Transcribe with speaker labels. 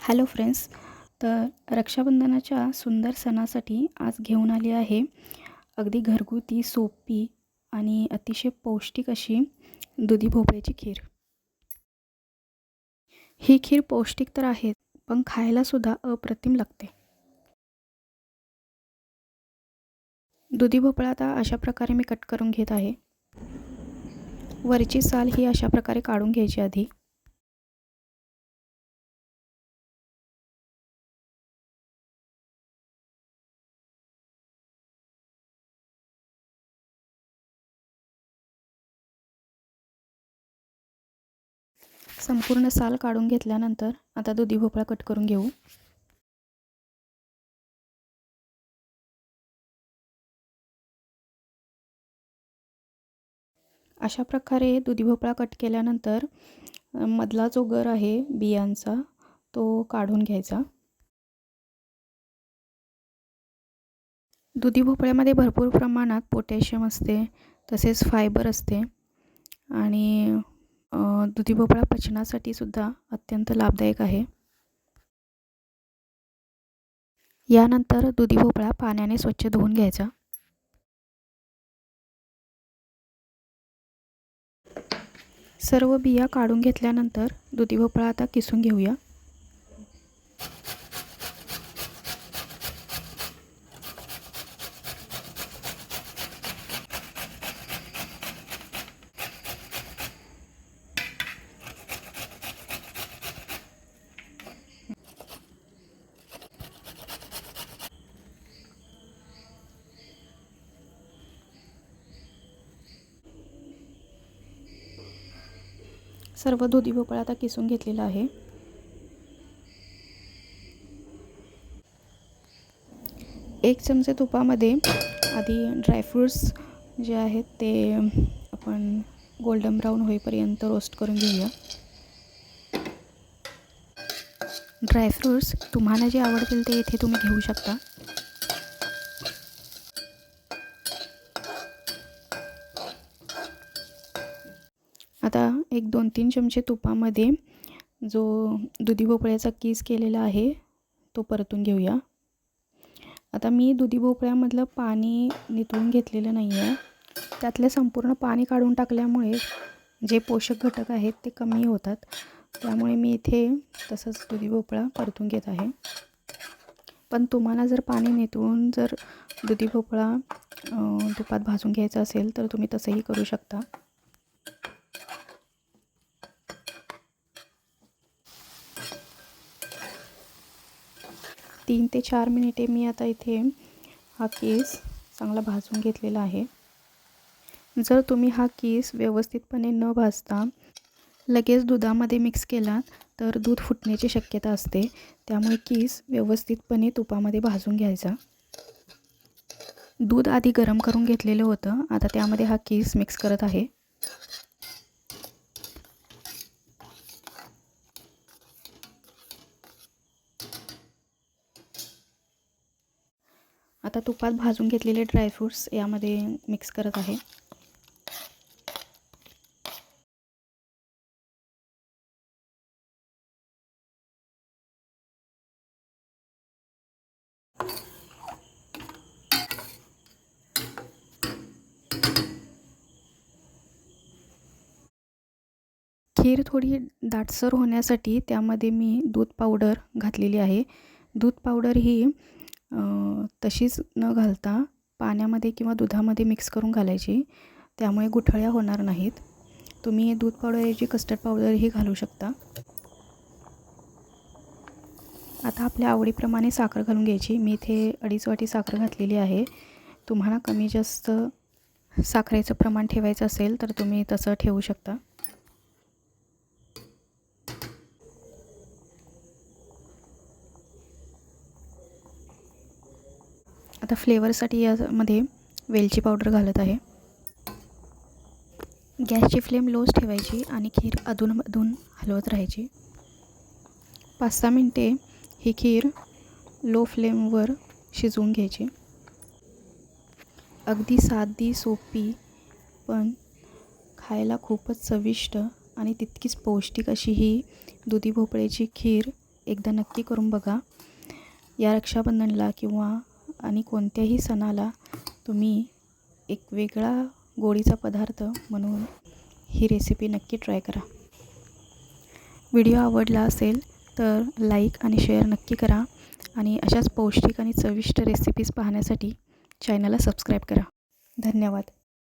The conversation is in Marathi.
Speaker 1: Hello friends. तर रक्षाबंधनाच्या सुंदर सणासाठी आज घेऊन आली आहे अगदी घरगुती, सोपी आणि अतिशय पौष्टिक अशी दुधी भोपळ्याची खीर. ही खीर पौष्टिक तर आहे, पण खायलासुद्धा अप्रतिम लागते. दुधी भोपळा आता अशा प्रकारे मी कट करून घेत आहे. वरची साल ही अशा प्रकारे काढून घ्यायची आधी. संपूर्ण साल काढून घेतल्यानंतर आता दुधी भोपळा कट करून घेऊ. अशा प्रकारे दुधी भोपळा कट केल्यानंतर मधला जो गर आहे बियांचा तो काढून घ्यायचा. दुधी भोपळ्यामध्ये भरपूर प्रमाणात पोटॅशियम असते, तसेच फायबर असते आणि दुधी भोपळा पचनासाठी सुद्धा अत्यंत लाभदायक आहे. यानंतर दुधी भोपळा पाण्याने स्वच्छ धुवून घ्यायचा. सर्व बिया काढून घेतल्यानंतर दुधी भोपळा आता किसून घेऊया. सर्व दुधी भोपळा आता किसून घेतलेला आहे. एक चमचे तुपामध्ये आधी ड्रायफ्रूट्स जे आहेत ते आपण गोल्डन ब्राऊन होईपर्यंत रोस्ट करून घेऊया. ड्रायफ्रूट्स तुम्हाला जे आवडतील ते इथे तुम्ही घेऊ शकता. आता एक 2-3 चमचे तुपामध्ये जो दुधी भोपळ्याचा कीस केलेला आहे तो परतून घेऊया. आता मी दुधी भोपळ्यामधलं पाणी निथळून घेतलेलं नाही आहे. त्यातले संपूर्ण पाणी काढून टाकल्यामुळे जे पोषक घटक आहेत ते कमी होतात. त्यामुळे मी इथे तसंच दुधी भोपळा परतून घेत आहे. पण तुम्हाला जर पाणी निथळून जर दुधी भोपळा तुपात भाजून घ्यायचा असेल तर तुम्ही तसंही करू शकता. तीन ते 4 मिनिटे मी आता इथे हा कीस चांगला भाजून घेतलेला आहे. जर तुम्ही हा कीस व्यवस्थितपणे न भाजता लगेच दुधामध्ये मिक्स केला तर दूध फुटण्याची शक्यता असते. त्यामुळे कीस व्यवस्थितपणे तुपामध्ये भाजून घ्यायचा. दूध आधी गरम करून घेतलेलं होतं. आता त्यामध्ये हा कीस मिक्स करत आहे. आता तुपात भाजून घेतलेले ड्रायफ्रूट्स यामध्ये मिक्स करत आहे. खीर थोडी दाटसर होण्यासाठी त्यामध्ये मी दूध पावडर घातलेली आहे. दूध पावडर ही तशीच न घालता पाण्यामध्ये किंवा दुधामध्ये मिक्स करून घालायची. त्यामुळे गुठळ्या होणार नाहीत. तुम्ही दूध पावडरऐवजी कस्टर्ड पावडरही घालू शकता. आता आपल्या आवडीप्रमाणे साखर घालून घ्यायची. मी इथे 2.5 वाटी साखर घातलेली आहे. तुम्हाला कमी जास्त साखरेचं प्रमाण ठेवायचं असेल तर तुम्ही तसं ठेवू शकता. आता फ्लेवरसाठी यामध्ये वेलची पावडर घालत आहे. गॅसची फ्लेम लोच ठेवायची आणि खीर अधूनमधून हलवत राहायची. 5-6 मिनटे ही खीर लो फ्लेमवर शिजवून घ्यायची. अगदी साधी, सोपी पण खायला खूपच चविष्ट आणि तितकीच पौष्टिक अशी ही दुधी भोपळ्याची खीर एकदा नक्की करून बघा. या रक्षाबंधनला किंवा आणि कोणत्याही सणाला तुम्ही एक वेगळा गोडीचा पदार्थ म्हणून ही रेसिपी नक्की ट्राय करा. व्हिडिओ आवडला असेल तर लाईक आणि शेअर नक्की करा आणि अशाच पौष्टिक आणि चविष्ट रेसिपीज पाहण्यासाठी चॅनलला सबस्क्राईब करा. धन्यवाद.